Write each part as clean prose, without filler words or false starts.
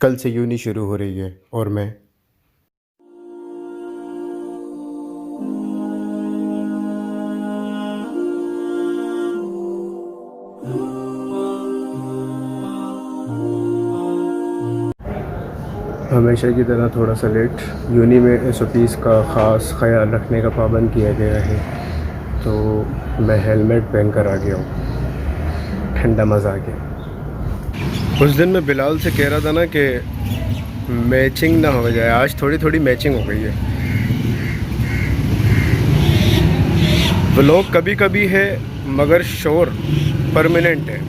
कल से यूनी शुरू हो रही है और मैं हमेशा की तरह थोड़ा सा लेट। यूनी में एसओपीज़ का ख़ास ख्याल रखने का पाबंद किया गया है, तो मैं हेलमेट पहन कर आ गया हूँ। ठंडा मज़ा आ गया। उस दिन मैं बिलाल से कह रहा था ना कि मैचिंग ना हो जाए, आज थोड़ी थोड़ी मैचिंग हो गई है। व्लॉग कभी कभी है मगर शोर परमानेंट है।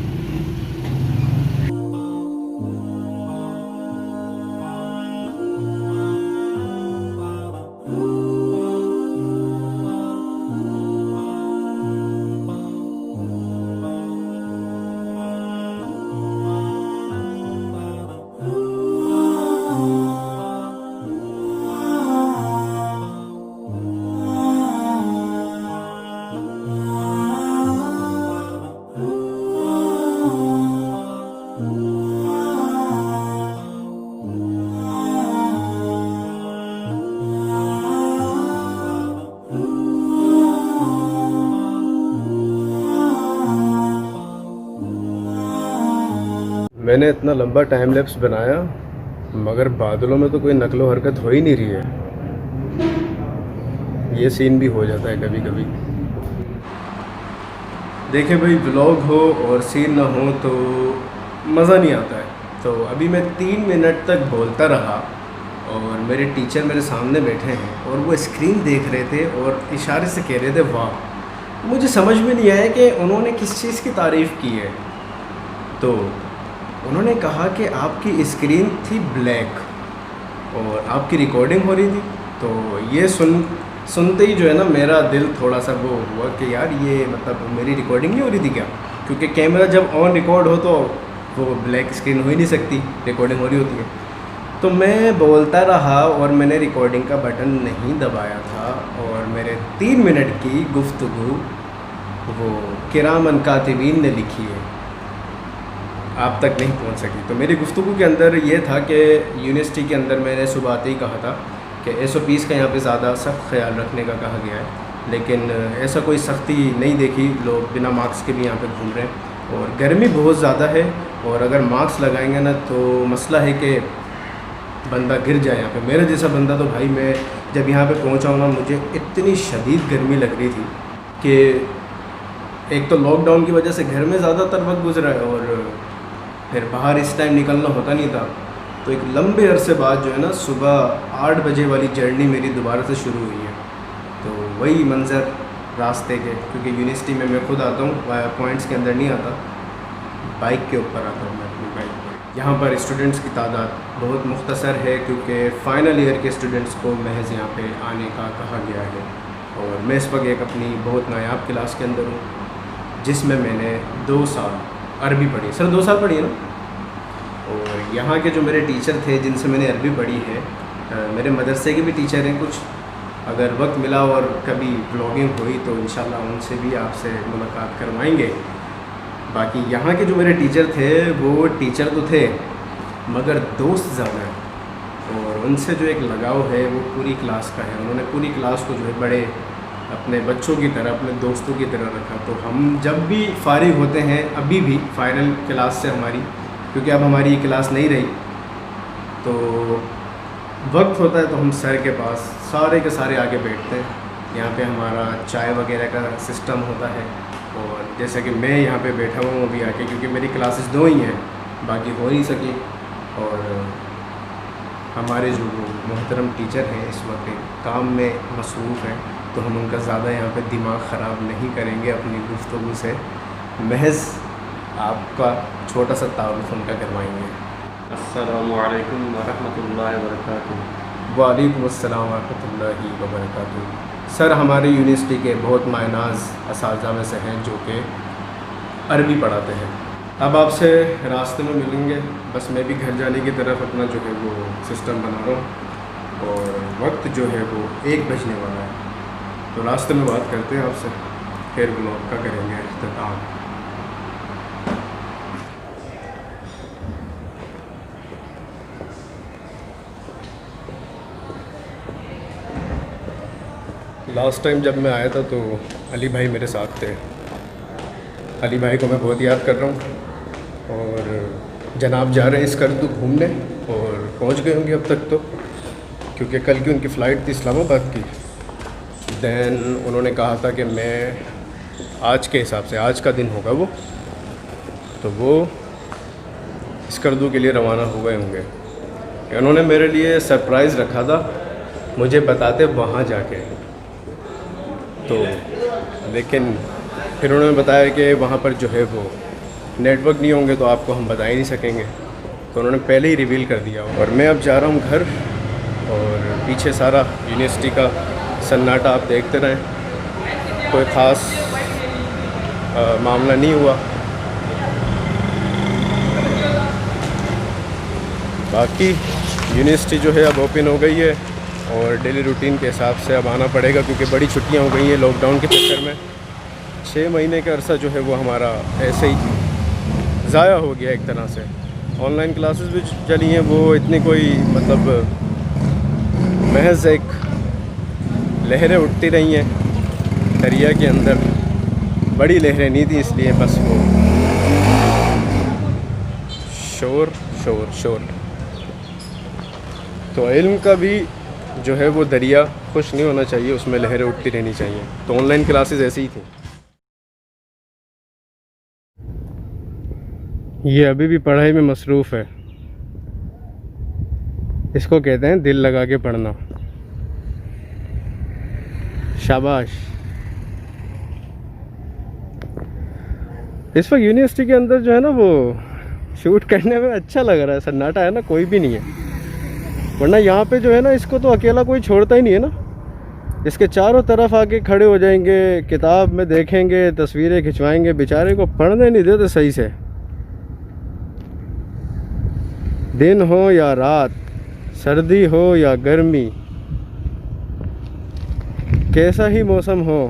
मैंने इतना लंबा टाइम लैप्स बनाया मगर बादलों में तो कोई नकलो हरकत हो ही नहीं रही है। ये सीन भी हो जाता है कभी कभी। देखे भाई, व्लॉग हो और सीन ना हो तो मज़ा नहीं आता है। तो अभी मैं 3 मिनट तक बोलता रहा और मेरे टीचर मेरे सामने बैठे हैं और वो स्क्रीन देख रहे थे और इशारे से कह रहे थे वाह। मुझे समझ में नहीं आया कि उन्होंने किस चीज़ की तारीफ़ की है। तो उन्होंने कहा कि आपकी स्क्रीन थी ब्लैक और आपकी रिकॉर्डिंग हो रही थी। तो ये सुनते ही जो है ना, मेरा दिल थोड़ा सा वो हुआ कि यार ये मतलब मेरी रिकॉर्डिंग नहीं हो रही थी क्या? क्योंकि कैमरा जब ऑन रिकॉर्ड हो तो वो ब्लैक स्क्रीन हो ही नहीं सकती, रिकॉर्डिंग हो रही होती है। तो मैं बोलता रहा और मैंने रिकॉर्डिंग का बटन नहीं दबाया था और मेरे 3 मिनट की गुफ्तगू वो किरामन कातिबीन ने लिखी है, आप तक नहीं पहुंच सकी। तो मेरी गुफ्तगू के अंदर ये था कि यूनिवर्सिटी के अंदर मैंने सुबह आते ही कहा था कि एसओपीज़ का यहाँ पे ज़्यादा सख्त ख्याल रखने का कहा गया है, लेकिन ऐसा कोई सख्ती नहीं देखी। लोग बिना मास्क के भी यहाँ पे घूम रहे हैं और गर्मी बहुत ज़्यादा है और अगर मास्क लगाएंगे ना तो मसला है कि बंदा गिर जाए यहाँ पे। मेरा जैसा बंदा तो भाई, मैं जब यहाँ पे पहुँचा हूँ ना, मुझे इतनी शदीद गर्मी लग रही थी कि एक तो लॉकडाउन की वजह से घर में ज़्यादातर वक्त गुजरा है और फिर बाहर इस टाइम निकलना होता नहीं था। तो एक लंबे अरसे बाद जो है ना, सुबह 8 बजे वाली जर्नी मेरी दोबारा से शुरू हुई है। तो वही मंज़र रास्ते के, क्योंकि यूनिवर्सिटी में मैं खुद आता हूँ, पॉइंट्स के अंदर नहीं आता, बाइक के ऊपर आता हूँ मैं अपनी बाइक पर। यहाँ पर स्टूडेंट्स की तादाद बहुत मुख्तसर है क्योंकि फ़ाइनल ईयर के स्टूडेंट्स को महज यहाँ पे आने का कहा गया है। और मैं इस वक्त एक अपनी बहुत नायाब क्लास के अंदर हूँ जिसमें मैंने 2 साल अरबी पढ़ी। सर 2 साल पढ़ी है ना। और यहाँ के जो मेरे टीचर थे जिनसे मैंने अरबी पढ़ी है, मेरे मदरसे के भी टीचर हैं कुछ। अगर वक्त मिला और कभी ब्लॉगिंग हुई तो इंशाल्लाह उनसे भी आपसे मुलाकात करवाएंगे। बाकी यहाँ के जो मेरे टीचर थे वो टीचर तो थे मगर दोस्त ज़्यादा हैं और उनसे जो एक लगाव है वो पूरी क्लास का है। उन्होंने पूरी क्लास को जो है बड़े अपने बच्चों की तरह, अपने दोस्तों की तरह रखा। तो हम जब भी फारिग होते हैं, अभी भी फाइनल क्लास से हमारी, क्योंकि अब हमारी ये क्लास नहीं रही, तो वक्त होता है तो हम सर के पास सारे के सारे आके बैठते हैं। यहाँ पे हमारा चाय वगैरह का सिस्टम होता है और जैसे कि मैं यहाँ पे बैठा हुआ हूँ अभी आके, क्योंकि मेरी क्लासेस 2 ही हैं, बाकी हो नहीं सकी। और हमारे जो मोहतरम टीचर हैं इस वक्त काम में मसरूफ़ हैं, तो हम उनका ज़्यादा यहाँ पे दिमाग ख़राब नहीं करेंगे अपनी गुफ्तगू से। महज आपका छोटा सा तारुफ उनका करवाएंगे। अस्सलामु अलैकुम वरहमतुल्लाहि वबरकातुहू। वालेकुम अस्सलाम वरहमतुल्लाहि वबरकातुहू। सर हमारे यूनिवर्सिटी के बहुत मायनाज असातिज़ा में से हैं जो कि अरबी पढ़ाते हैं। अब आपसे रास्ते में मिलेंगे, बस मैं भी घर जाने की तरफ अपना जो है वो सिस्टम बना रहा हूँ और वक्त जो है वो 1 बजने वाला है। तो रास्ते में बात करते हैं आपसे, फिर ब्लॉग का करेंगे इख्तिताम। लास्ट टाइम जब मैं आया था तो अली भाई मेरे साथ थे। अली भाई को मैं बहुत याद कर रहा हूँ। और जनाब जा रहे हैं स्कर्दू घूमने और पहुँच गए होंगे अब तक तो, क्योंकि कल की उनकी फ़्लाइट थी इस्लामाबाद की। दैन उन्होंने कहा था कि मैं आज के हिसाब से, आज का दिन होगा वो, तो वो स्कर्दू के लिए रवाना हो गए होंगे। उन्होंने मेरे लिए सरप्राइज़ रखा था, मुझे बताते वहाँ जाके। तो लेकिन फिर उन्होंने बताया कि वहाँ पर जो है वो नेटवर्क नहीं होंगे तो आपको हम बता ही नहीं सकेंगे, तो उन्होंने पहले ही रिवील कर दिया। और मैं अब जा रहा हूँ घर, और पीछे सारा यूनिवर्सिटी का सन्नाटा आप देखते रहें। कोई ख़ास मामला नहीं हुआ। बाकी यूनिवर्सिटी जो है अब ओपन हो गई है और डेली रूटीन के हिसाब से अब आना पड़ेगा, क्योंकि बड़ी छुट्टियां हो गई हैं लॉकडाउन के चक्कर में। 6 महीने का अरसा जो है वो हमारा ऐसे ही ज़ाया हो गया एक तरह से। ऑनलाइन क्लासेस भी चली हैं, वो इतनी कोई मतलब महज एक लहरें उठती रही हैं दरिया के अंदर, बड़ी लहरें नहीं थी, इसलिए बस वो शोर शोर शोर। तो इल्म का भी जो है वो दरिया खुश नहीं होना चाहिए, उसमें लहरें उठती रहनी चाहिए। तो ऑनलाइन क्लासेस ऐसी ही थी। ये अभी भी पढ़ाई में मसरूफ़ है। इसको कहते हैं दिल लगा के पढ़ना। शाबाश। इस वक्त यूनिवर्सिटी के अंदर जो है ना वो शूट करने में अच्छा लग रहा है, सन्नाटा है ना, कोई भी नहीं है। वरना यहाँ पे जो है ना, इसको तो अकेला कोई छोड़ता ही नहीं है ना। इसके चारों तरफ आके खड़े हो जाएंगे, किताब में देखेंगे, तस्वीरें खिंचवाएंगे, बेचारे को पढ़ने नहीं देते सही से। दिन हो या रात, सर्दी हो या गर्मी, कैसा ही मौसम हो,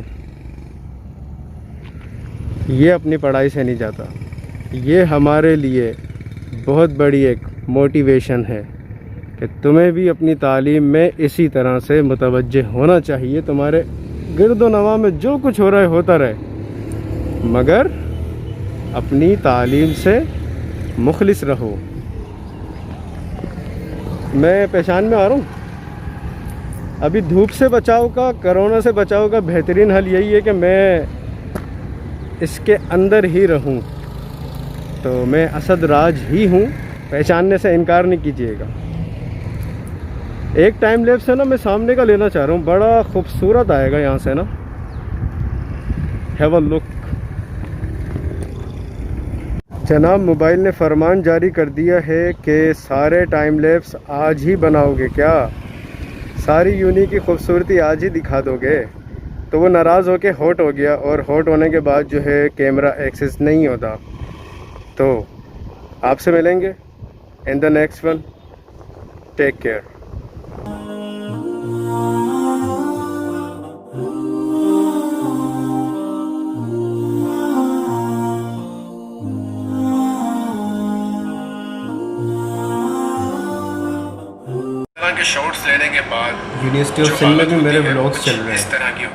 ये अपनी पढ़ाई से नहीं जाता। ये हमारे लिए बहुत बड़ी एक मोटिवेशन है कि तुम्हें भी अपनी तालीम में इसी तरह से मुतवज्जे होना चाहिए। तुम्हारे गिरदो नवा में जो कुछ हो रहा है होता रहे, मगर अपनी तालीम से मुखलिस रहो। मैं पहचान में आ रहा हूँ। अभी धूप से बचाव का, कोरोना से बचाव का बेहतरीन हल यही है कि मैं इसके अंदर ही रहूं। तो मैं असद राज ही हूं, पहचानने से इनकार नहीं कीजिएगा। एक टाइम लैप्स है ना, मैं सामने का लेना चाह रहा हूं, बड़ा खूबसूरत आएगा यहाँ से ना। Have a look. जनाब मोबाइल ने फरमान जारी कर दिया है कि सारे टाइम लैप्स आज ही बनाओगे क्या, सारी यूनी की खूबसूरती आज ही दिखा दोगे। तो वो नाराज़ होके हॉट हो गया, और हॉट होने के बाद जो है कैमरा एक्सेस नहीं होता। तो आपसे मिलेंगे in the next one. Take care. के शॉट्स लेने के बाद यूनिवर्सिटी ऑफ सिंध में भी मेरे व्लॉग्स चल रहे हैं। इस तरह की